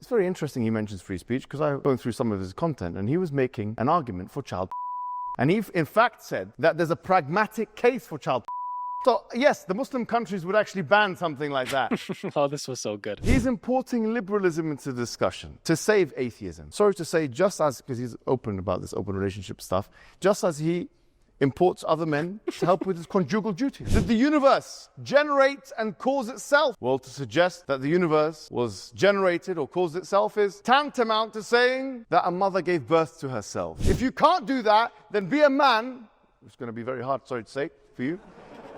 It's very interesting he mentions free speech because I was going through some of his content and he was making an argument for child. And he in fact said that there's a pragmatic case for child. So yes, the Muslim countries would actually ban something like that. Oh, this was so good. He's importing liberalism into the discussion to save atheism. Sorry to say, just as, because he's open about this open relationship stuff, just as he imports other men to help with his conjugal duties. Did the universe generate and cause itself? Well, to suggest that the universe was generated or caused itself is tantamount to saying that a mother gave birth to herself. If you can't do that, then be a man. It's going to be very hard, sorry to say, for you.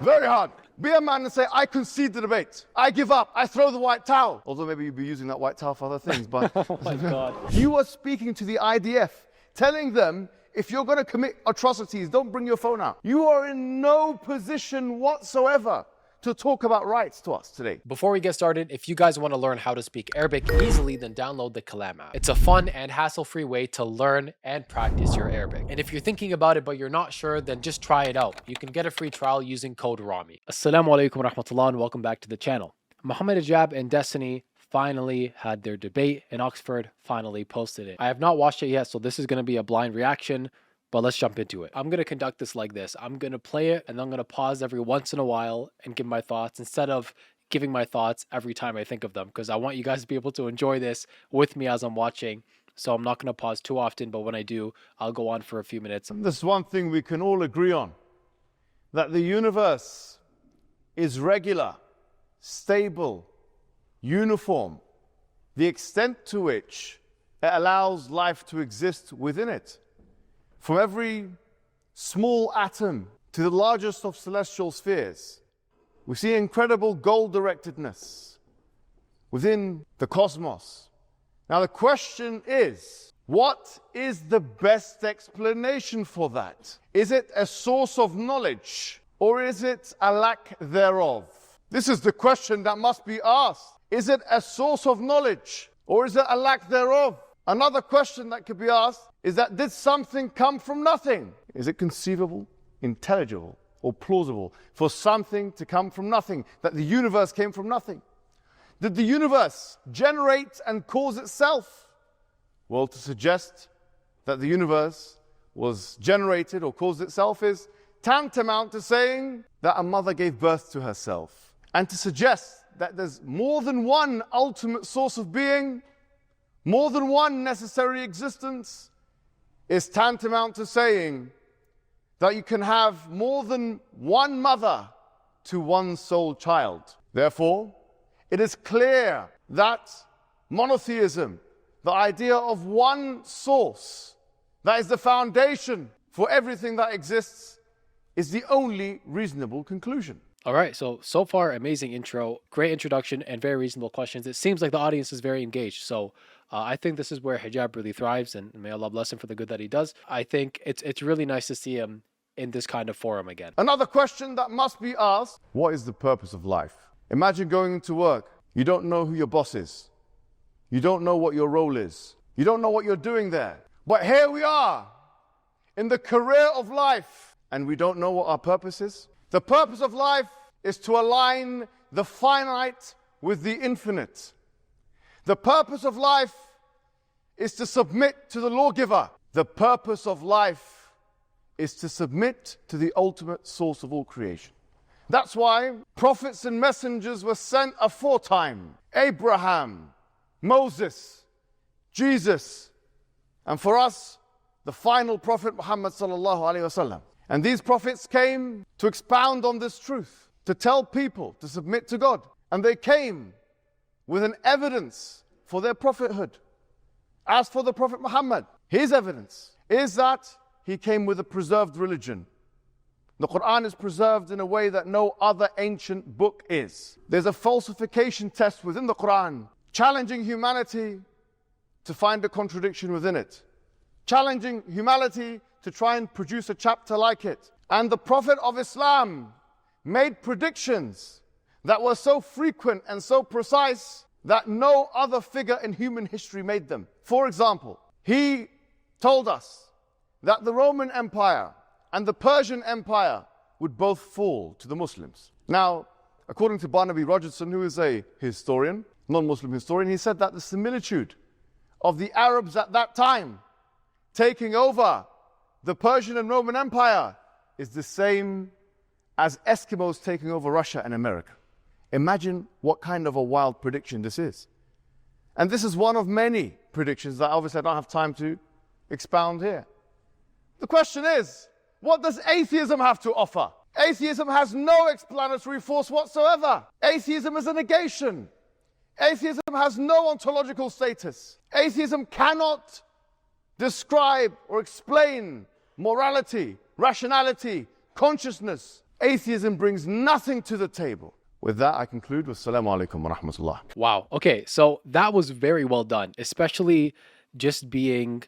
Very hard. Be a man and say, I concede the debate. I give up. I throw the white towel. Although maybe you'd be using that white towel for other things. But oh my God. You are speaking to the IDF, telling them, if you're going to commit atrocities, don't bring your phone out. You are in no position whatsoever to talk about rights to us today. Before we get started, if you guys want to learn how to speak Arabic easily, then download the Kalam app. It's a fun and hassle-free way to learn and practice your Arabic. And if you're thinking about it but you're not sure, then just try it out. You can get a free trial using code Rami. Assalamu alaikum rahmatullah and welcome back to the channel. Mohammed Hijab and Destiny finally had their debate and Oxford finally posted it. I have not watched it yet, so this is going to be a blind reaction. But let's jump into it. I'm going to conduct this like this. I'm going to play it and I'm going to pause every once in a while and give my thoughts instead of giving my thoughts every time I think of them, because I want you guys to be able to enjoy this with me as I'm watching. So I'm not going to pause too often, but when I do, I'll go on for a few minutes. There's one thing we can all agree on, that the universe is regular, stable, uniform, the extent to which it allows life to exist within it. From every small atom to the largest of celestial spheres, we see incredible goal-directedness within the cosmos. Now the question is, what is the best explanation for that? Is it a source of knowledge or is it a lack thereof? This is the question that must be asked. Is it a source of knowledge or is it a lack thereof? Another question that could be asked is that, did something come from nothing? Is it conceivable, intelligible, or plausible for something to come from nothing, that the universe came from nothing? Did the universe generate and cause itself? Well, to suggest that the universe was generated or caused itself is tantamount to saying that a mother gave birth to herself. And to suggest that there's more than one ultimate source of being, more than one necessary existence, is tantamount to saying that you can have more than one mother to one sole child. Therefore, it is clear that monotheism, the idea of one source, that is the foundation for everything that exists, is the only reasonable conclusion. All right, so far, amazing intro, great introduction, and very reasonable questions. It seems like the audience is very engaged. So I think this is where Hijab really thrives, and may Allah bless him for the good that he does. I think it's really nice to see him in this kind of forum again. Another question that must be asked, what is the purpose of life? Imagine going into work. You don't know who your boss is. You don't know what your role is. You don't know what you're doing there. But here we are in the career of life, and we don't know what our purpose is. The purpose of life is to align the finite with the infinite. The purpose of life is to submit to the lawgiver. The purpose of life is to submit to the ultimate source of all creation. That's why prophets and messengers were sent aforetime. Abraham, Moses, Jesus, and for us, the final prophet Muhammad sallallahu alaihi wasallam. And these prophets came to expound on this truth, to tell people to submit to God. And they came with an evidence for their prophethood. As for the Prophet Muhammad, his evidence is that he came with a preserved religion. The Quran is preserved in a way that no other ancient book is. There's a falsification test within the Quran, challenging humanity to find a contradiction within it, challenging humanity to try and produce a chapter like it. And the Prophet of Islam made predictions that were so frequent and so precise that no other figure in human history made them. For example, he told us that the Roman Empire and the Persian Empire would both fall to the Muslims. Now, according to Barnaby Rogerson, who is a historian, non-Muslim historian, he said that the similitude of the Arabs at that time taking over the Persian and Roman Empire is the same as Eskimos taking over Russia and America. Imagine what kind of a wild prediction this is. And this is one of many predictions that obviously I don't have time to expound here. The question is, what does atheism have to offer? Atheism has no explanatory force whatsoever. Atheism is a negation. Atheism has no ontological status. Atheism cannot describe or explain morality, rationality, consciousness. Atheism brings nothing to the table. With that, I conclude with Assalamu alaikum wa rahmatullah. Wow. Okay, so that was very well done, especially just being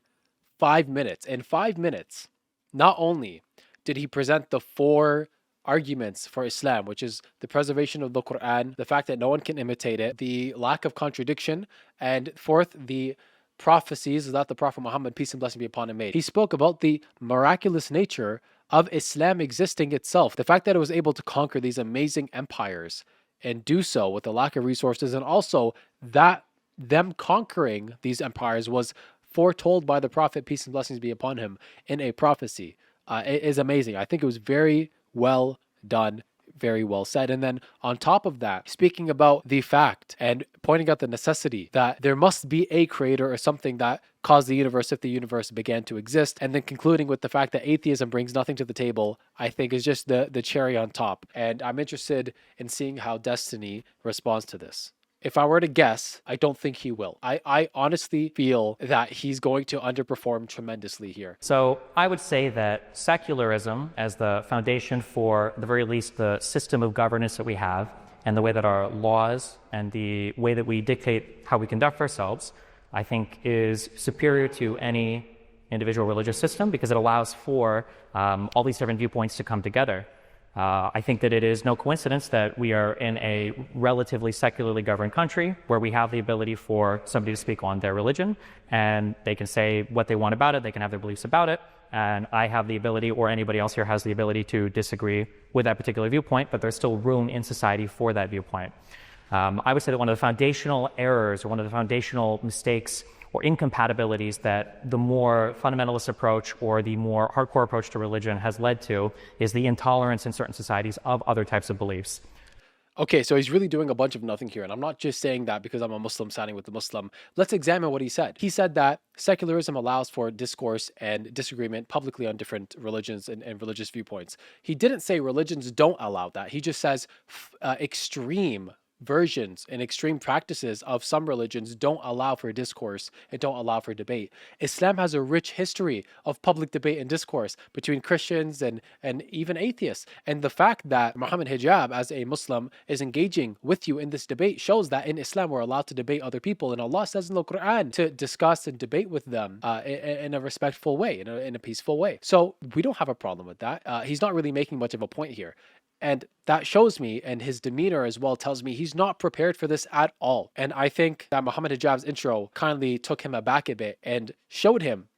5 minutes. In 5 minutes, not only did he present the 4 arguments for Islam, which is the preservation of the Quran, the fact that no one can imitate it, the lack of contradiction, and fourth, the prophecies that the Prophet Muhammad, peace and blessing be upon him, made. He spoke about the miraculous nature of Islam existing itself, the fact that it was able to conquer these amazing empires and do so with a lack of resources, and also that them conquering these empires was foretold by the Prophet, peace and blessings be upon him, in a prophecy. It is amazing. I think it was very well done, very well said. And then on top of that, speaking about the fact and pointing out the necessity that there must be a creator or something that caused the universe if the universe began to exist, and then concluding with the fact that atheism brings nothing to the table, I think is just the cherry on top. And I'm interested in seeing how Destiny responds to this. If I were to guess, I don't think he will. I honestly feel that he's going to underperform tremendously here. So I would say that secularism, as the foundation for, at the very least, the system of governance that we have, and the way that our laws and the way that we dictate how we conduct ourselves, I think is superior to any individual religious system because it allows for all these different viewpoints to come together. I think that it is no coincidence that we are in a relatively secularly governed country where we have the ability for somebody to speak on their religion and they can say what they want about it, they can have their beliefs about it, and I have the ability, or anybody else here has the ability, to disagree with that particular viewpoint, but there's still room in society for that viewpoint. I would say that one of the foundational errors or one of the foundational mistakes or incompatibilities that the more fundamentalist approach or the more hardcore approach to religion has led to is the intolerance in certain societies of other types of beliefs. Okay, so he's really doing a bunch of nothing here. And I'm not just saying that because I'm a Muslim siding with the Muslim. Let's examine what he said. He said that secularism allows for discourse and disagreement publicly on different religions and religious viewpoints. He didn't say religions don't allow that. He just says extreme versions and extreme practices of some religions don't allow for discourse and don't allow for debate. Islam has a rich history of public debate and discourse between Christians and even atheists. And the fact that Mohammed Hijab, as a Muslim, is engaging with you in this debate shows that in Islam we're allowed to debate other people. And Allah says in the Quran to discuss and debate with them in a respectful way, in a peaceful way. So we don't have a problem with that. He's not really making much of a point here. And that shows me, and his demeanor as well tells me he's not prepared for this at all. And I think that Mohammed Hijab's intro kindly took him aback a bit and showed him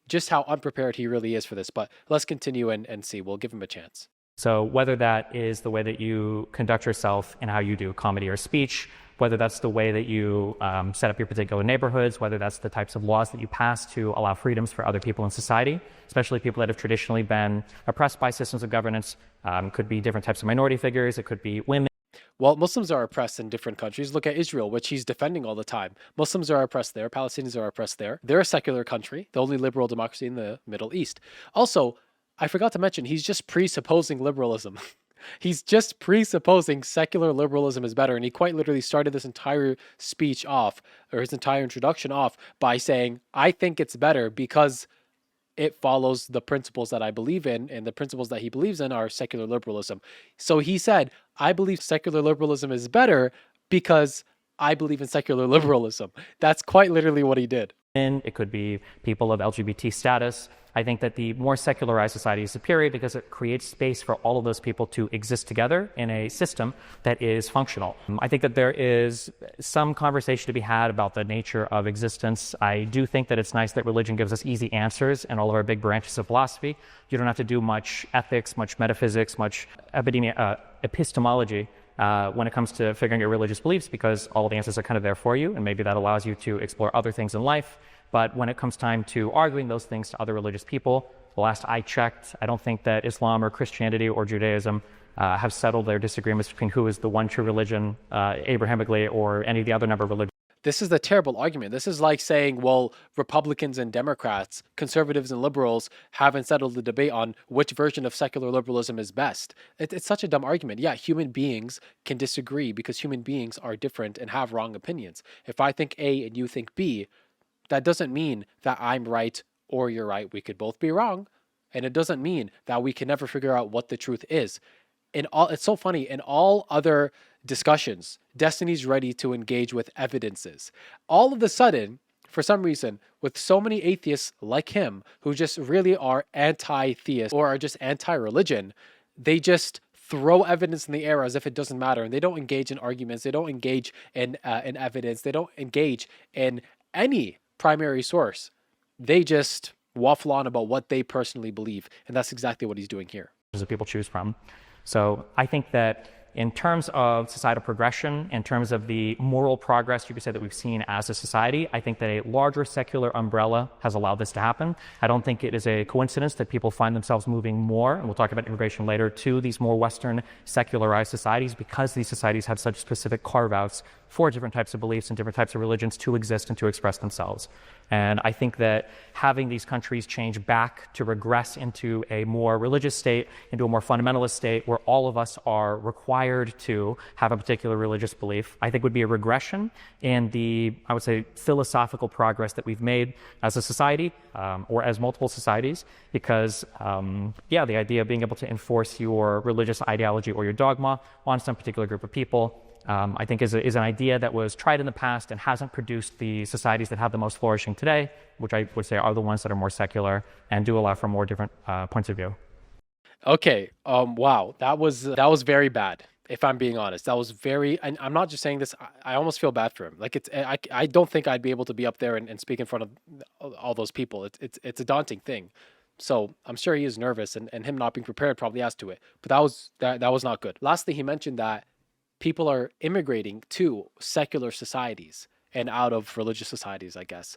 just how unprepared he really is for this. But let's continue and see. We'll give him a chance. So whether that is the way that you conduct yourself and how you do comedy or speech, whether that's the way that you set up your particular neighborhoods, whether that's the types of laws that you pass to allow freedoms for other people in society, especially people that have traditionally been oppressed by systems of governance, could be different types of minority figures, it could be women. Well, Muslims are oppressed in different countries. Look at Israel, which he's defending all the time. Muslims are oppressed there. Palestinians are oppressed there. They're a secular country, the only liberal democracy in the Middle East. Also, I forgot to mention, he's just presupposing liberalism. He's just presupposing secular liberalism is better. And he quite literally started this entire speech off, or his entire introduction off, by saying, I think it's better because it follows the principles that I believe in, and the principles that he believes in are secular liberalism. So he said, I believe secular liberalism is better because I believe in secular liberalism. That's quite literally what he did. It could be people of LGBT status. I think that the more secularized society is superior because it creates space for all of those people to exist together in a system that is functional. I think that there is some conversation to be had about the nature of existence. I do think that it's nice that religion gives us easy answers in all of our big branches of philosophy. You don't have to do much ethics, much metaphysics, much epistemology when it comes to figuring your religious beliefs, because all the answers are kind of there for you, and maybe that allows you to explore other things in life. But when it comes time to arguing those things to other religious people, the last I checked, I don't think that Islam or Christianity or Judaism have settled their disagreements between who is the one true religion, Abrahamically, or any of the other number of religions. This is the terrible argument. This is like saying, well, Republicans and Democrats, conservatives and liberals haven't settled the debate on which version of secular liberalism is best. It's such a dumb argument. Yeah, human beings can disagree because human beings are different and have wrong opinions. If I think A and you think B, that doesn't mean that I'm right or you're right. We could both be wrong. And it doesn't mean that we can never figure out what the truth is. It's so funny, in all other discussions, Destiny's ready to engage with evidences. All of a sudden, for some reason, with so many atheists like him, who just really are anti-theist or are just anti-religion, they just throw evidence in the air as if it doesn't matter. And they don't engage in arguments. They don't engage in evidence. They don't engage in any primary source. They just waffle on about what they personally believe. And that's exactly what he's doing here. That people choose from. So I think that in terms of societal progression, in terms of the moral progress, you could say that we've seen as a society, I think that a larger secular umbrella has allowed this to happen. I don't think it is a coincidence that people find themselves moving more, and we'll talk about immigration later, to these more Western secularized societies, because these societies have such specific carve-outs for different types of beliefs and different types of religions to exist and to express themselves. And I think that having these countries change back to regress into a more religious state, into a more fundamentalist state, where all of us are required to have a particular religious belief, I think would be a regression in the, I would say, philosophical progress that we've made as a society, or as multiple societies, because, the idea of being able to enforce your religious ideology or your dogma on some particular group of people, I think is an idea that was tried in the past and hasn't produced the societies that have the most flourishing today, which I would say are the ones that are more secular and do allow for more different points of view. Okay. Wow. That was very bad. If I'm being honest, that was very, and I'm not just saying this, I almost feel bad for him. Like I don't think I'd be able to be up there and speak in front of all those people. It's a daunting thing. So I'm sure he is nervous, and him not being prepared probably adds to it. But that was not good. Lastly, he mentioned that people are immigrating to secular societies and out of religious societies, I guess,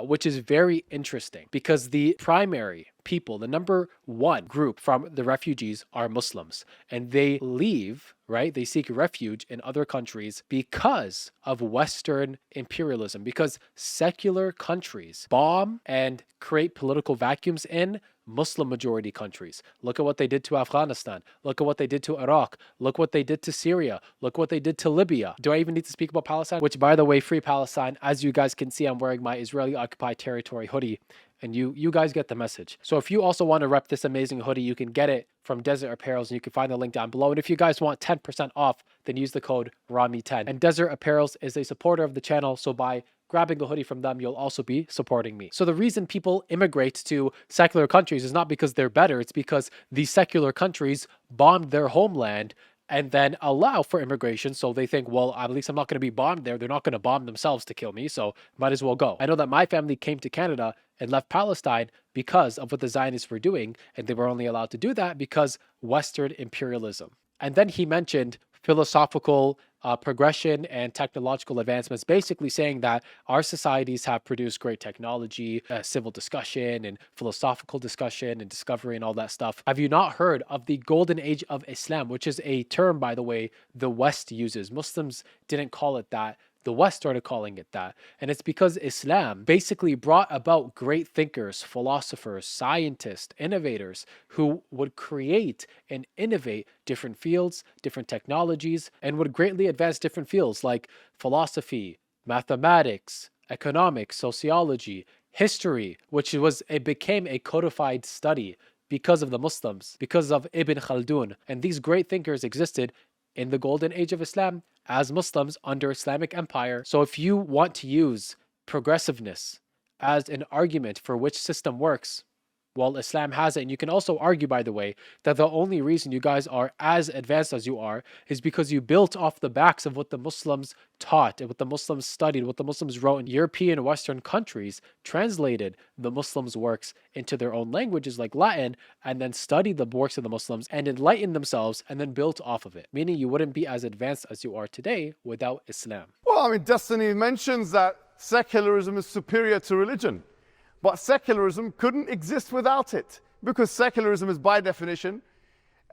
which is very interesting because the primary people, the number one group from the refugees are Muslims, and they leave, right? They seek refuge in other countries because of Western imperialism, because secular countries bomb and create political vacuums in Muslim majority countries. Look at what they did to Afghanistan. Look at what they did to Iraq. Look what they did to Syria. Look what they did to Libya. Do I even need to speak about Palestine? Which, by the way, free Palestine. As you guys can see, I'm wearing my Israeli occupied territory hoodie, and you guys get the message. So if you also want to rep this amazing hoodie, you can get it from Desert Apparels, and you can find the link down below. And if you guys want 10% off, then use the code Rami10. And Desert Apparels is a supporter of the channel, so by grabbing a hoodie from them, you'll also be supporting me. So the reason people immigrate to secular countries is not because they're better, it's because these secular countries bombed their homeland and then allow for immigration. So they think, well, at least I'm not going to be bombed there. They're not going to bomb themselves to kill me, so might as well go. I know that my family came to Canada and left Palestine because of what the Zionists were doing, and they were only allowed to do that because Western imperialism. And then he mentioned philosophical progression and technological advancements, basically saying that our societies have produced great technology, civil discussion and philosophical discussion and discovery and all that stuff. Have you not heard of the golden age of Islam, which is a term, by the way, the West uses? Muslims didn't call it that. The West started calling it that. And it's because Islam basically brought about great thinkers, philosophers, scientists, innovators who would create and innovate different fields, different technologies, and would greatly advance different fields like philosophy, mathematics, economics, sociology, history, which became a codified study because of the Muslims, because of Ibn Khaldun. And these great thinkers existed in the golden age of Islam as Muslims under Islamic empire. So if you want to use progressiveness as an argument for which system works, Well, Islam has it. And you can also argue, by the way, that the only reason you guys are as advanced as you are is because you built off the backs of what the Muslims taught and what the Muslims studied, what the Muslims wrote in European Western countries, translated the Muslims' works into their own languages like Latin, and then studied the works of the Muslims and enlightened themselves and then built off of it. Meaning you wouldn't be as advanced as you are today without Islam. Well, I mean, Destiny mentions that secularism is superior to religion. But secularism couldn't exist without it, because secularism is by definition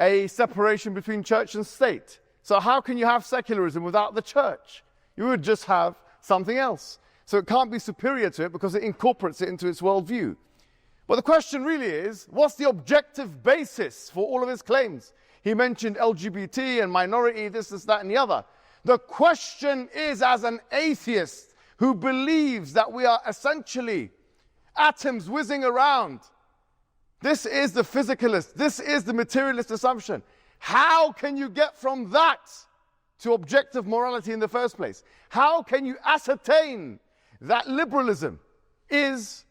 a separation between church and state. So how can you have secularism without the church? You would just have something else. So it can't be superior to it because it incorporates it into its worldview. But the question really is, what's the objective basis for all of his claims? He mentioned LGBT and minority, this, that, and the other. The question is, as an atheist who believes that we are essentially atoms whizzing around. This is the physicalist. This is the materialist assumption. How can you get from that to objective morality in the first place? How can you ascertain that liberalism is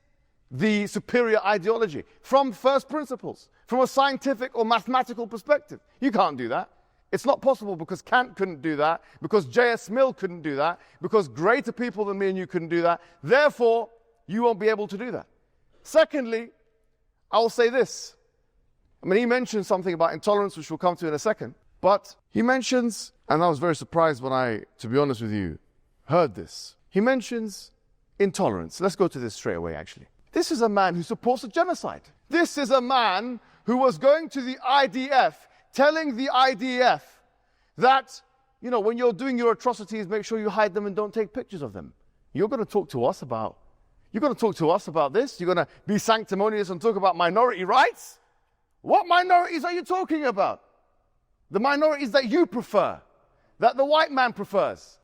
the superior ideology from first principles, from a scientific or mathematical perspective? You can't do that. It's not possible, because Kant couldn't do that, because J.S. Mill couldn't do that, because greater people than me and you couldn't do that. Therefore, you won't be able to do that. Secondly, I will say this. I mean, he mentioned something about intolerance, which we'll come to in a second. But he mentions, and I was very surprised when I, to be honest with you, heard this. He mentions intolerance. Let's go to this straight away, actually. This is a man who supports a genocide. This is a man who was going to the IDF, telling the IDF that, you know, when you're doing your atrocities, make sure you hide them and don't take pictures of them. You're going to talk to us about this? You're going to be sanctimonious and talk about minority rights? What minorities are you talking about? The minorities that you prefer, that the white man prefers.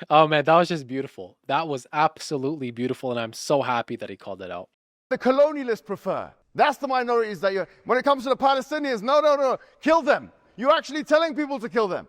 Oh man, that was just beautiful. That was absolutely beautiful, and I'm so happy that he called it out. The colonialists prefer. That's the minorities that when it comes to the Palestinians, no, kill them. You're actually telling people to kill them.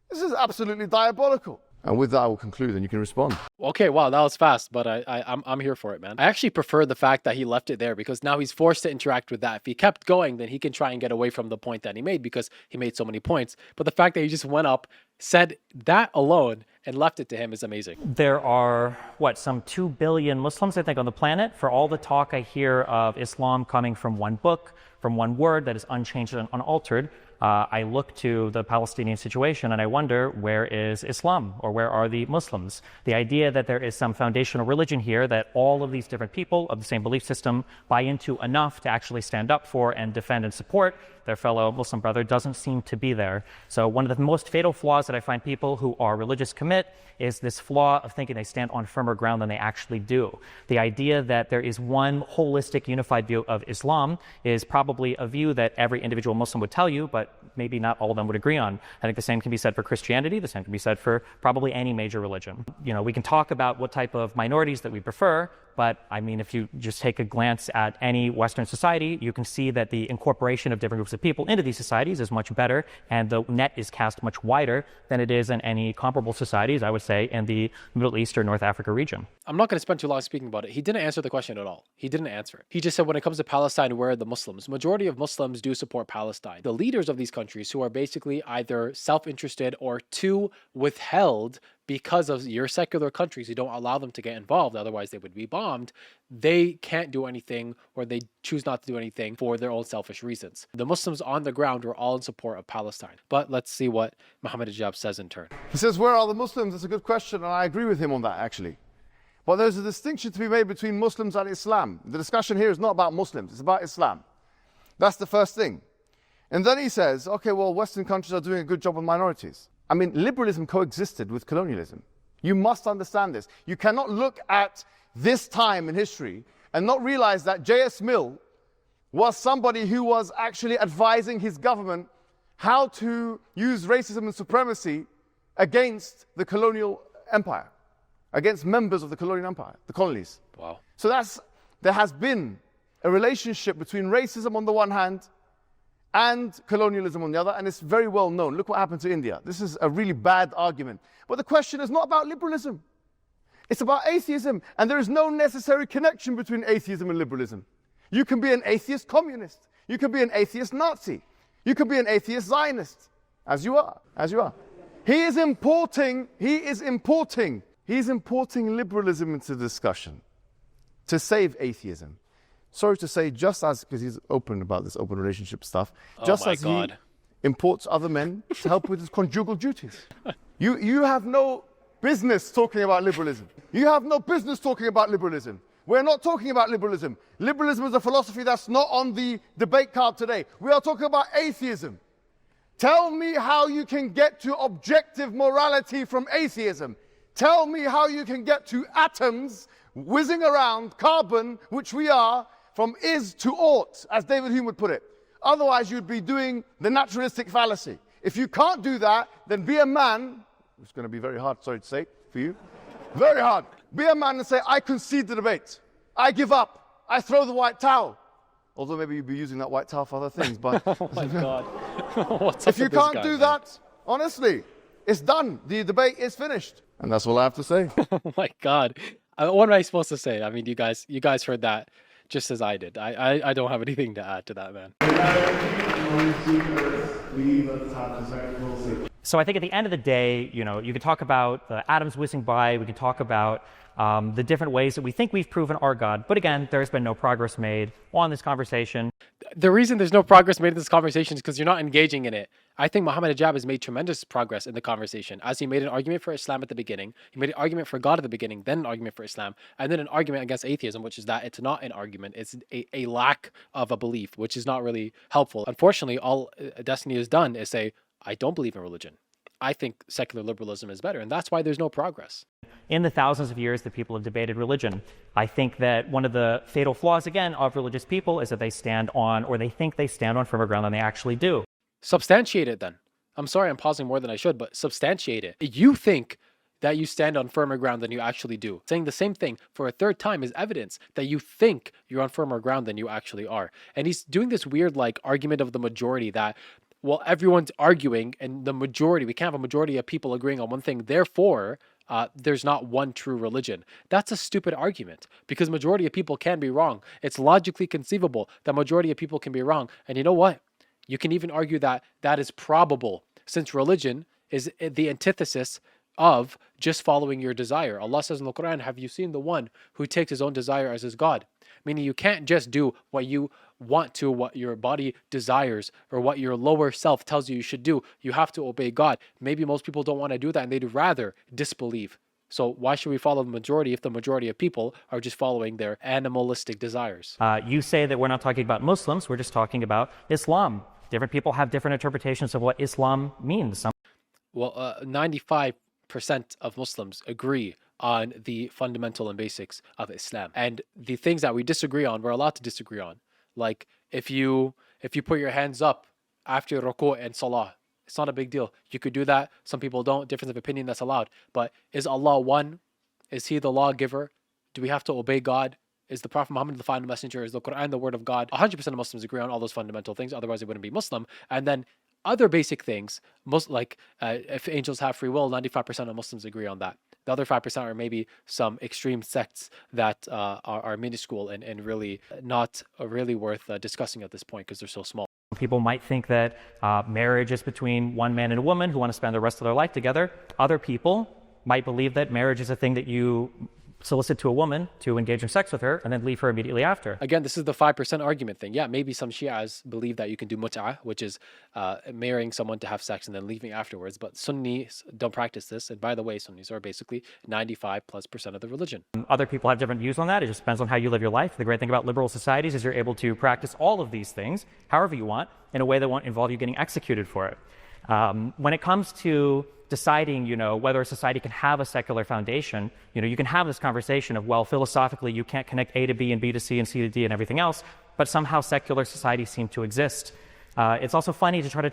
This is absolutely diabolical. And with that, I will conclude, and you can respond. Okay, wow, that was fast, but I'm here for it, man. I actually prefer the fact that he left it there, because now he's forced to interact with that. If he kept going, then he can try and get away from the point that he made, because he made so many points. But the fact that he just went up, said that alone, and left it to him is amazing. There are, some 2 billion Muslims, I think, on the planet. For all the talk I hear of Islam coming from one book, from one word that is unchanged and unaltered, I look to the Palestinian situation and I wonder, where is Islam, or where are the Muslims? The idea that there is some foundational religion here that all of these different people of the same belief system buy into enough to actually stand up for and defend and support their fellow Muslim brother doesn't seem to be there. So one of the most fatal flaws that I find people who are religious commit is this flaw of thinking they stand on firmer ground than they actually do. The idea that there is one holistic, unified view of Islam is probably a view that every individual Muslim would tell you, but maybe not all of them would agree on. I think the same can be said for Christianity, the same can be said for probably any major religion. You know, we can talk about what type of minorities that we prefer, but I mean, if you just take a glance at any Western society, you can see that the incorporation of different groups of people into these societies is much better, and the net is cast much wider than it is in any comparable societies, I would say, in the Middle East or North Africa region. I'm not going to spend too long speaking about it. He didn't answer the question at all. He didn't answer it. He just said, when it comes to Palestine, where are the Muslims? Majority of Muslims do support Palestine. The leaders of these countries, who are basically either self-interested or too withheld because of your secular countries who don't allow them to get involved, otherwise they would be bombed, they can't do anything, or they choose not to do anything for their own selfish reasons. The Muslims on the ground are all in support of Palestine. But let's see what Mohammed Hijab says in turn. He says, where are the Muslims? That's a good question, and I agree with him on that, actually. But there's a distinction to be made between Muslims and Islam. The discussion here is not about Muslims, it's about Islam. That's the first thing. And then he says, okay, well, Western countries are doing a good job on minorities. I mean, liberalism coexisted with colonialism. You must understand this. You cannot look at this time in history and not realize that J.S. Mill was somebody who was actually advising his government how to use racism and supremacy against the colonial empire, against members of the colonial empire, the colonies. Wow. So there has been a relationship between racism on the one hand and colonialism on the other, and it's very well known. Look what happened to India. This is a really bad argument. But the question is not about liberalism. It's about atheism, and there is no necessary connection between atheism and liberalism. You can be an atheist communist. You can be an atheist Nazi. You can be an atheist Zionist, as you are. He is importing liberalism into the discussion to save atheism. Sorry to say, just as, because he's open about this open relationship stuff, just as he imports other men to help with his conjugal duties. You have no business talking about liberalism. You have no business talking about liberalism. We're not talking about liberalism. Liberalism is a philosophy that's not on the debate card today. We are talking about atheism. Tell me how you can get to objective morality from atheism. Tell me how you can get to atoms whizzing around, carbon, which we are, from is to ought, as David Hume would put it. Otherwise, you'd be doing the naturalistic fallacy. If you can't do that, then be a man. It's going to be very hard, sorry to say, for you. Very hard. Be a man and say, I concede the debate. I give up. I throw the white towel. Although maybe you'd be using that white towel for other things. But oh my God. What's if you can't do that, honestly, it's done. The debate is finished. And that's all I have to say. Oh my God. What am I supposed to say? I mean, you guys heard that just as I did. I don't have anything to add to that, man. So I think at the end of the day, you can talk about the atoms whizzing by. We can talk about the different ways that we think we've proven our God. But again, there's been no progress made on this conversation. The reason there's no progress made in this conversation is because you're not engaging in it. I think Mohammed Hijab has made tremendous progress in the conversation, as he made an argument for Islam at the beginning. He made an argument for God at the beginning, then an argument for Islam, and then an argument against atheism, which is that it's not an argument. It's a lack of a belief, which is not really helpful. Unfortunately, all Destiny has done is say, I don't believe in religion. I think secular liberalism is better, and that's why there's no progress. In the thousands of years that people have debated religion, I think that one of the fatal flaws, again, of religious people is that they stand on, or they think they stand on firmer ground than they actually do. Substantiate it then. I'm sorry I'm pausing more than I should, but substantiate it. You think that you stand on firmer ground than you actually do. Saying the same thing for a third time is evidence that you think you're on firmer ground than you actually are. And he's doing this weird argument of the majority that, well, everyone's arguing and the majority, we can't have a majority of people agreeing on one thing. Therefore, there's not one true religion. That's a stupid argument because majority of people can be wrong. It's logically conceivable that majority of people can be wrong. And you know what? You can even argue that that is probable since religion is the antithesis of just following your desire. Allah says in the Quran, have you seen the one who takes his own desire as his God? Meaning you can't just do what you want to, what your body desires, or what your lower self tells you should do. You have to obey God. Maybe most people don't want to do that and they'd rather disbelieve. So why should we follow the majority if the majority of people are just following their animalistic desires? You say that we're not talking about Muslims, we're just talking about Islam. Different people have different interpretations of what Islam means. Well, 95% of Muslims agree on the fundamental and basics of Islam. And the things that we disagree on, we're allowed to disagree on. Like if you put your hands up after ruku and salah, it's not a big deal. You could do that. Some people don't. Difference of opinion, that's allowed. But is Allah one? Is he the lawgiver? Do we have to obey God? Is the Prophet Muhammad the final messenger? Is the Quran the word of God? 100% of Muslims agree on all those fundamental things. Otherwise, they wouldn't be Muslim. And then other basic things, if angels have free will, 95% of Muslims agree on that. The other 5% are maybe some extreme sects that are minuscule and really not really worth discussing at this point because they're so small. People might think that marriage is between one man and a woman who want to spend the rest of their life together. Other people might believe that marriage is a thing that you solicit to a woman to engage in sex with her and then leave her immediately after. Again, this is the 5% argument thing. Yeah, maybe some Shias believe that you can do mut'ah, which is marrying someone to have sex and then leaving afterwards. But Sunnis don't practice this. And by the way, Sunnis are basically 95+% of the religion. Other people have different views on that. It just depends on how you live your life. The great thing about liberal societies is you're able to practice all of these things however you want in a way that won't involve you getting executed for it. When it comes to deciding, whether a society can have a secular foundation, you can have this conversation of, well, philosophically, you can't connect A to B and B to C and C to D and everything else, but somehow secular societies seem to exist. It's also funny to try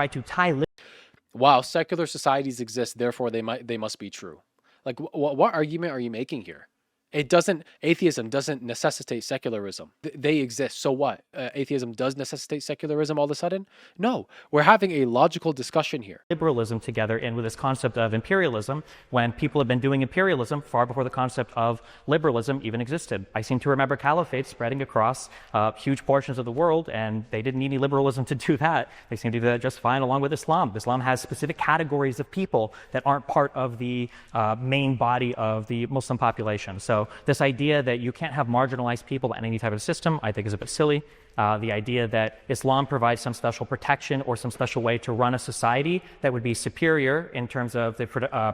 to tie. Wow, secular societies exist, therefore they must be true. Like, what argument are you making here? Atheism doesn't necessitate secularism. They exist. So what? Atheism does necessitate secularism all of a sudden? No, we're having a logical discussion here. Liberalism together in with this concept of imperialism when people have been doing imperialism far before the concept of liberalism even existed. I seem to remember caliphates spreading across huge portions of the world, and they didn't need any liberalism to do that. They seem to do that just fine along with Islam. Islam has specific categories of people that aren't part of the main body of the Muslim population. So this idea that you can't have marginalized people in any type of system, I think is a bit silly. The idea that Islam provides some special protection or some special way to run a society that would be superior in terms of the,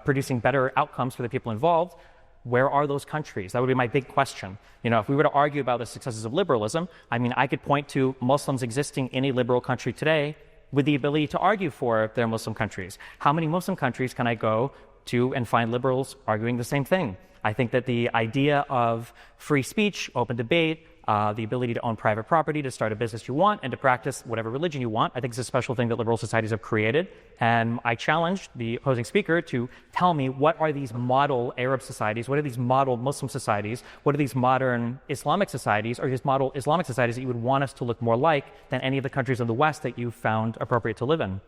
producing better outcomes for the people involved. Where are those countries? That would be my big question. You know, if we were to argue about the successes of liberalism, I mean, I could point to Muslims existing in a liberal country today with the ability to argue for their Muslim countries. How many Muslim countries can I go to and find liberals arguing the same thing? I think that the idea of free speech, open debate, the ability to own private property, to start a business you want, and to practice whatever religion you want, I think is a special thing that liberal societies have created. And I challenged the opposing speaker to tell me, what are these model Arab societies? What are these model Muslim societies? What are these modern Islamic societies, or these model Islamic societies that you would want us to look more like than any of the countries in the West that you found appropriate to live in?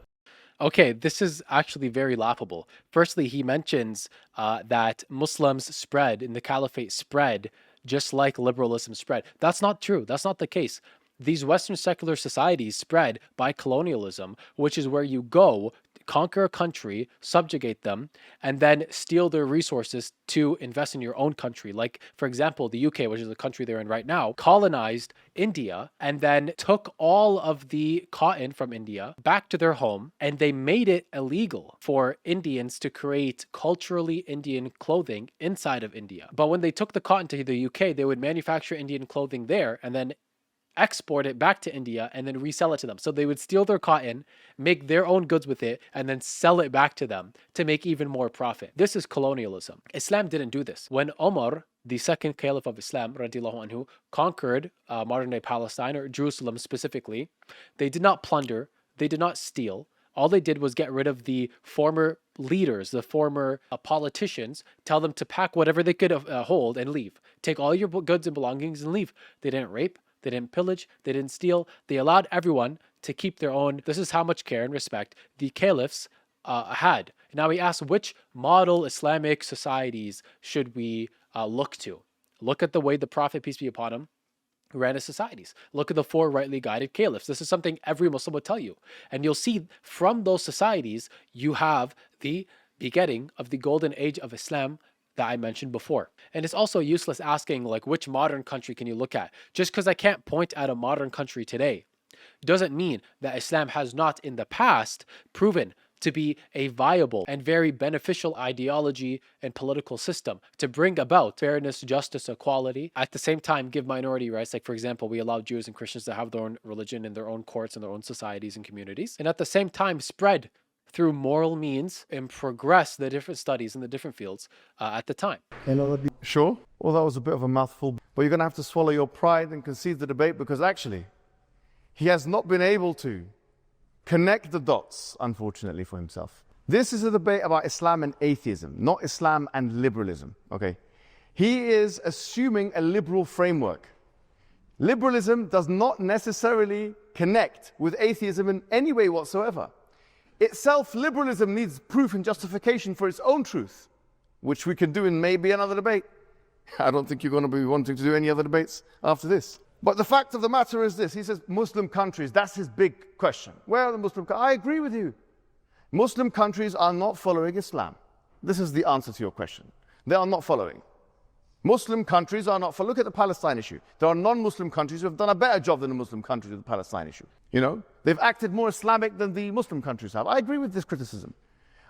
Okay, this is actually very laughable. Firstly, he mentions that Muslims spread in the caliphate spread just like liberalism spread. That's not true. That's not the case. These Western secular societies spread by colonialism, which is where you go, conquer a country, subjugate them, and then steal their resources to invest in your own country. Like, for example, the UK, which is the country they're in right now, colonized India and then took all of the cotton from India back to their home, and they made it illegal for Indians to create culturally Indian clothing inside of India. But when they took the cotton to the UK, they would manufacture Indian clothing there and then export it back to India and then resell it to them. So they would steal their cotton, make their own goods with it, and then sell it back to them to make even more profit. This is colonialism. Islam didn't do this. When Omar, the second caliph of Islam, radiallahu anhu, conquered modern-day Palestine, or Jerusalem specifically, they did not plunder, they did not steal. All they did was get rid of the former leaders, the former politicians, tell them to pack whatever they could hold and leave. Take all your goods and belongings and leave. They didn't rape, they didn't pillage, they didn't steal. They allowed everyone to keep their own. This is how much care and respect the caliphs had. Now we ask, which model Islamic societies should we look to? Look at the way the Prophet, peace be upon him, ran his societies. Look at the 4 rightly guided caliphs. This is something every Muslim would tell you. And you'll see from those societies, you have the begetting of the golden age of Islam that I mentioned before. And it's also useless asking, like, which modern country can you look at? Just because I can't point at a modern country today doesn't mean that Islam has not in the past proven to be a viable and very beneficial ideology and political system to bring about fairness, justice, equality. At the same time, give minority rights. Like, for example, we allow Jews and Christians to have their own religion in their own courts and their own societies and communities. And at the same time, spread through moral means and progress the different studies in the different fields at the time. Sure? Well, that was a bit of a mouthful. But you're going to have to swallow your pride and concede the debate, because actually, he has not been able to connect the dots, unfortunately, for himself. This is a debate about Islam and atheism, not Islam and liberalism, okay? He is assuming a liberal framework. Liberalism does not necessarily connect with atheism in any way whatsoever. Itself, liberalism needs proof and justification for its own truth, which we can do in maybe another debate. I don't think you're going to be wanting to do any other debates after this. But the fact of the matter is this. He says Muslim countries, that's his big question. Where are the Muslim countries? I agree with you. Muslim countries are not following Islam. This is the answer to your question. They are not following. Muslim countries are not following. Look at the Palestine issue. There are non-Muslim countries who have done a better job than the Muslim countries with the Palestine issue. You know, they've acted more Islamic than the Muslim countries have. I agree with this criticism.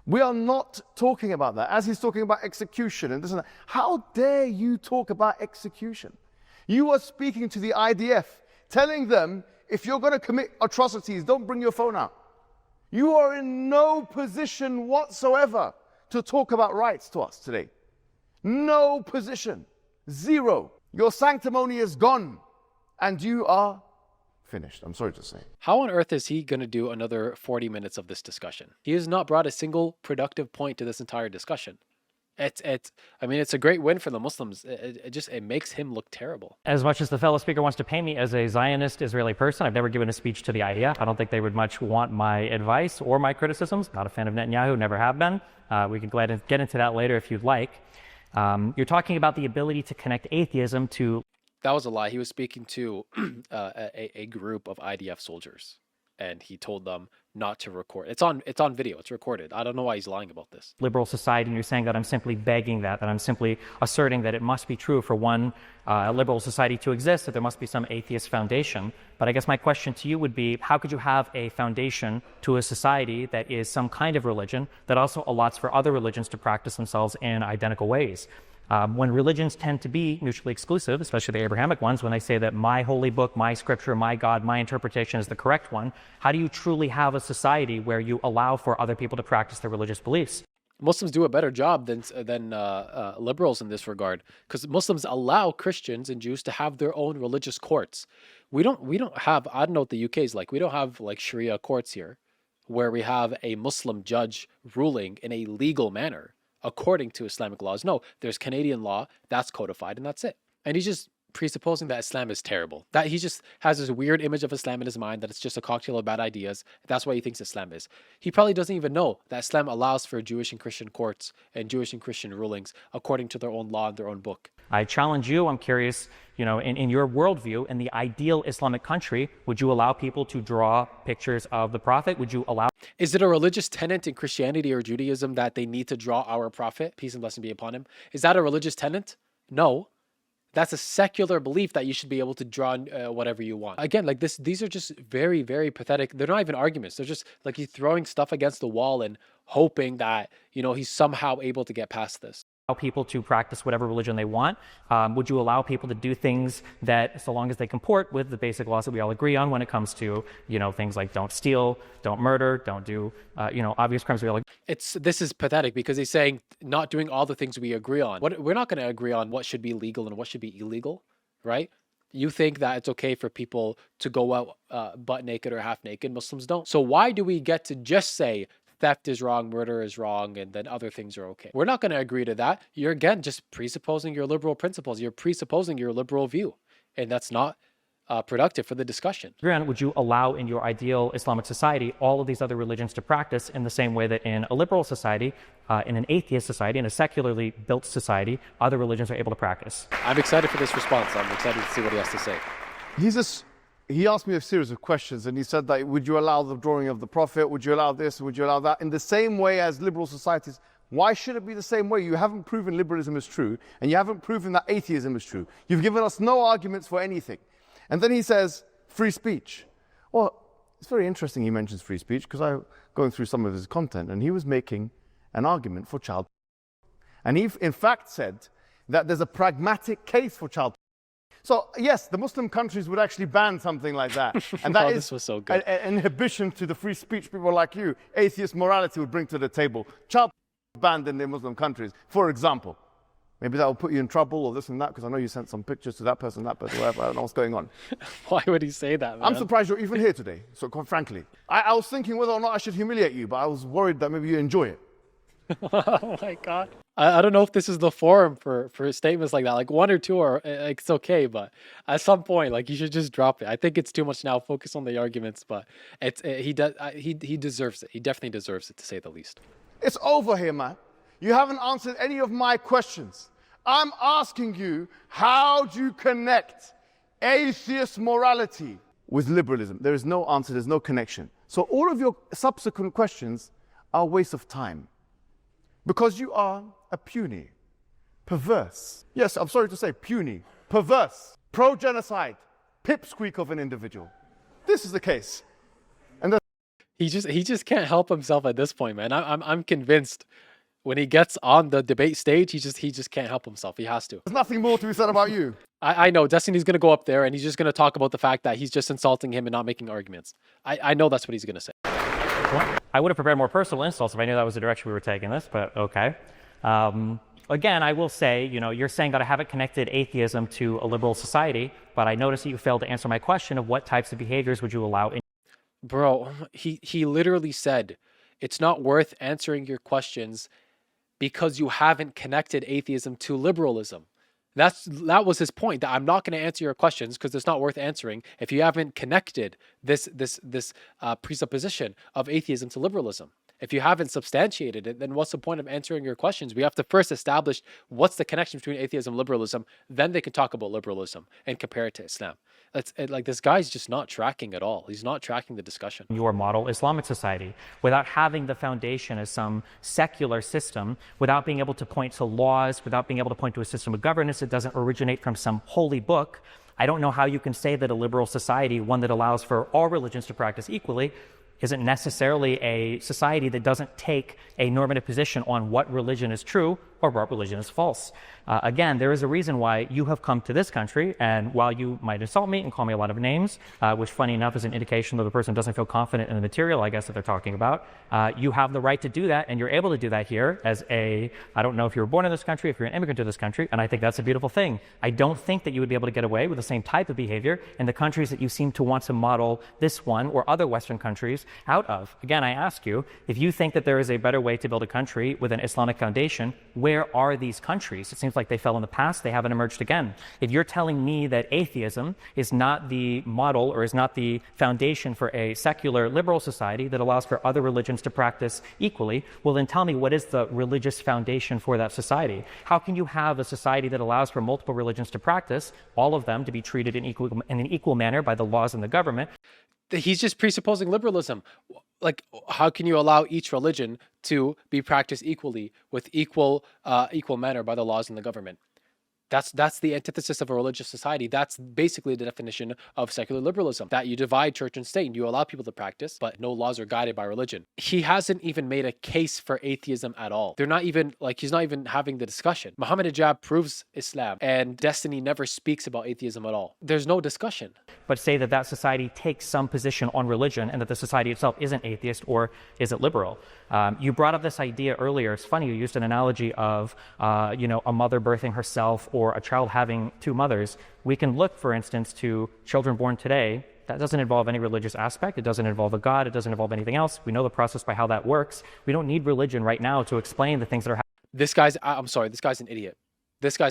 We are not talking about that. As he's talking about execution and this and that. How dare you talk about execution? You are speaking to the IDF, telling them, if you're going to commit atrocities, don't bring your phone out. You are in no position whatsoever to talk about rights to us today. No position. Zero. Your sanctimony is gone. And you are finished. I'm sorry to say. How on earth is he going to do another 40 minutes of this discussion? He has not brought a single productive point to this entire discussion. I mean, it's a great win for the Muslims. It makes him look terrible. As much as the fellow speaker wants to paint me as a Zionist Israeli person, I've never given a speech to the IDF. I don't think they would much want my advice or my criticisms. Not a fan of Netanyahu, never have been. We can get into that later if you'd like. You're talking about the ability to connect atheism to... That was a lie. He was speaking to a group of IDF soldiers, and he told them not to record. It's on video. It's recorded. I don't know why he's lying about this. Liberal society, and you're saying that I'm simply begging that I'm simply asserting that it must be true for one liberal society to exist, that there must be some atheist foundation. But I guess my question to you would be, how could you have a foundation to a society that is some kind of religion that also allots for other religions to practice themselves in identical ways? When religions tend to be mutually exclusive, especially the Abrahamic ones, when they say that my holy book, my scripture, my God, my interpretation is the correct one, how do you truly have a society where you allow for other people to practice their religious beliefs? Muslims do a better job than liberals in this regard, because Muslims allow Christians and Jews to have their own religious courts. We don't have, I don't know what the UK is like, we don't have like Sharia courts here, where we have a Muslim judge ruling in a legal manner according to Islamic laws. No, there's Canadian law that's codified, and that's it. And he's just presupposing that Islam is terrible. That he just has this weird image of Islam in his mind, that it's just a cocktail of bad ideas. That's what he thinks Islam is. He probably doesn't even know that Islam allows for Jewish and Christian courts and Jewish and Christian rulings according to their own law and their own book. I challenge you, I'm curious, in your worldview, in the ideal Islamic country, would you allow people to draw pictures of the Prophet? Would you allow... Is it a religious tenet in Christianity or Judaism that they need to draw our Prophet, peace and blessing be upon him? Is that a religious tenet? No. That's a secular belief that you should be able to draw whatever you want. Again, like this, these are just very, very pathetic. They're not even arguments. They're just like he's throwing stuff against the wall and hoping that, he's somehow able to get past this. Allow people to practice whatever religion they want? Would you allow people to do things that, so long as they comport with the basic laws that we all agree on when it comes to, things like don't steal, don't murder, don't do, obvious crimes we all agree? This is pathetic because he's saying not doing all the things we agree on. We're not going to agree on what should be legal and what should be illegal, right? You think that it's okay for people to go out butt naked or half naked. Muslims don't. So why do we get to just say theft is wrong, murder is wrong, and then other things are okay? We're not going to agree to that. You're, again, just presupposing your liberal principles. You're presupposing your liberal view, and that's not productive for the discussion. Would you allow in your ideal Islamic society all of these other religions to practice in the same way that in a liberal society, in an atheist society, in a secularly built society, other religions are able to practice? I'm excited for this response. I'm excited to see what he has to say. He asked me a series of questions, and he said that, would you allow the drawing of the Prophet? Would you allow this? Would you allow that? In the same way as liberal societies. Why should it be the same way? You haven't proven liberalism is true, and you haven't proven that atheism is true. You've given us no arguments for anything. And then he says, free speech. Well, it's very interesting he mentions free speech, because I'm going through some of his content, and he was making an argument for child. And he, in fact, said that there's a pragmatic case for child. So, yes, the Muslim countries would actually ban something like that. And that this was so good. An inhibition to the free speech people like you, atheist morality would bring to the table. Child banned in the Muslim countries, for example. Maybe that will put you in trouble or this and that, because I know you sent some pictures to that person, whatever. I don't know what's going on. Why would he say that, man? I'm surprised you're even here today, so quite frankly. I was thinking whether or not I should humiliate you, but I was worried that maybe you enjoy it. Oh my God. I don't know if this is the forum for statements like that. Like one or two are, like, it's okay, but at some point, like, you should just drop it. I think it's too much now. Focus on the arguments, but he deserves it. He definitely deserves it, to say the least. It's over here, man. You haven't answered any of my questions. I'm asking you, how do you connect atheist morality with liberalism? There is no answer, there's no connection. So all of your subsequent questions are a waste of time. Because you are a puny, perverse, yes, I'm sorry to say puny, perverse, pro-genocide, pipsqueak of an individual. This is the case. And he just can't help himself at this point, man. I'm convinced when he gets on the debate stage, he just can't help himself. He has to. There's nothing more to be said about you. I know Destiny's going to go up there and he's just going to talk about the fact that he's just insulting him and not making arguments. I know that's what he's going to say. Well, I would have prepared more personal insults if I knew that was the direction we were taking this, but okay. Again, I will say, you're saying that I haven't connected atheism to a liberal society, but I notice that you failed to answer my question of what types of behaviors would you allow in... Bro, he literally said, it's not worth answering your questions because you haven't connected atheism to liberalism. That was his point. That I'm not going to answer your questions because it's not worth answering if you haven't connected this presupposition of atheism to liberalism. If you haven't substantiated it, then what's the point of answering your questions? We have to first establish what's the connection between atheism and liberalism. Then they can talk about liberalism and compare it to Islam. Like this guy's just not tracking at all. He's not tracking the discussion. Your model Islamic society, without having the foundation as some secular system, without being able to point to laws, without being able to point to a system of governance that doesn't originate from some holy book, I don't know how you can say that a liberal society, one that allows for all religions to practice equally, isn't necessarily a society that doesn't take a normative position on what religion is true or what religion is false. Again, there is a reason why you have come to this country, and while you might insult me and call me a lot of names, which funny enough is an indication that the person doesn't feel confident in the material, I guess, that they're talking about, you have the right to do that, and you're able to do that here as I don't know if you were born in this country, if you're an immigrant to this country, and I think that's a beautiful thing. I don't think that you would be able to get away with the same type of behavior in the countries that you seem to want to model this one or other Western countries out of. Again, I ask you, if you think that there is a better way to build a country with an Islamic foundation, where are these countries? It seems like they fell in the past, they haven't emerged again. If you're telling me that atheism is not the model or is not the foundation for a secular liberal society that allows for other religions to practice equally, well then tell me, what is the religious foundation for that society? How can you have a society that allows for multiple religions to practice, all of them to be treated in an equal manner by the laws and the government? He's just presupposing liberalism. Like, how can you allow each religion to be practiced equally with equal manner by the laws and the government? That's the antithesis of a religious society. That's basically the definition of secular liberalism, that you divide church and state and you allow people to practice, but no laws are guided by religion. He hasn't even made a case for atheism at all. They're not even, like, he's not even having the discussion. Mohammed Hijab proves Islam, and Destiny never speaks about atheism at all. There's no discussion. But say that that society takes some position on religion and that the society itself isn't atheist or is it liberal. You brought up this idea earlier. It's funny, you used an analogy of a mother birthing herself or a child having two mothers. We can look, for instance, to children born today. That doesn't involve any religious aspect. It doesn't involve a God. It doesn't involve anything else. We know the process by how that works. We don't need religion right now to explain the things that are happening. I'm sorry, this guy's an idiot.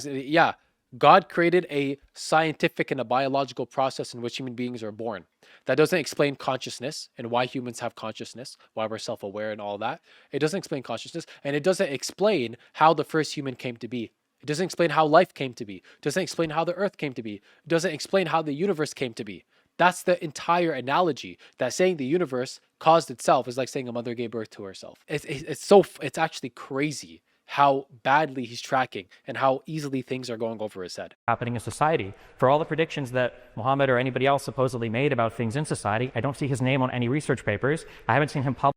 Yeah. God created a scientific and a biological process in which human beings are born. That doesn't explain consciousness and why humans have consciousness, why we're self-aware and all that. It doesn't explain consciousness, and it doesn't explain how the first human came to be. It doesn't explain how life came to be. It doesn't explain how the earth came to be. It doesn't explain how the universe came to be. That's the entire analogy, that saying the universe caused itself is like saying a mother gave birth to herself. It's actually crazy how badly he's tracking and how easily things are going over his head. Happening in society. For all the predictions that Muhammad or anybody else supposedly made about things in society, I don't see his name on any research papers. I haven't seen him publish.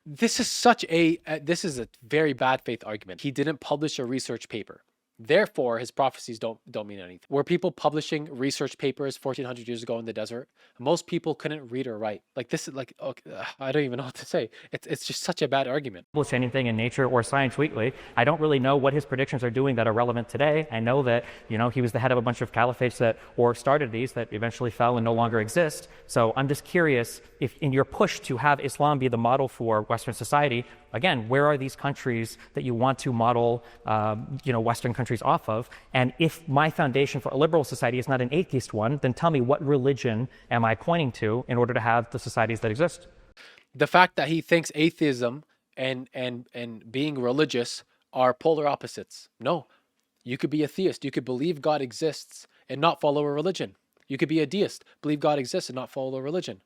This is a very bad faith argument. He didn't publish a research paper. Therefore, his prophecies don't mean anything. Were people publishing research papers 1400 years ago in the desert? Most people couldn't read or write. Like, this is like, okay, I don't even know what to say. It's just such a bad argument. Publish anything in Nature or Science Weekly. I don't really know what his predictions are doing that are relevant today. I know that, he was the head of a bunch of caliphates or started these that eventually fell and no longer exist. So I'm just curious if in your push to have Islam be the model for Western society, again, where are these countries that you want to model, Western countries off of? And if my foundation for a liberal society is not an atheist one, then tell me, what religion am I pointing to in order to have the societies that exist? The fact that he thinks atheism and being religious are polar opposites. No, you could be a theist. You could believe God exists and not follow a religion. You could be a deist, believe God exists and not follow a religion.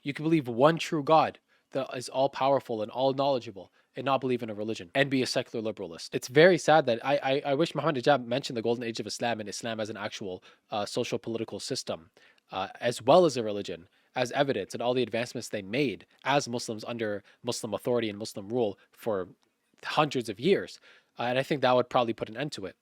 You could believe one true God that is all powerful and all knowledgeable and not believe in a religion and be a secular liberalist. It's very sad that I wish Mohammed Hijab mentioned the golden age of Islam and Islam as an actual social political system, as well as a religion, as evidence, and all the advancements they made as Muslims under Muslim authority and Muslim rule for hundreds of years. And I think that would probably put an end to it.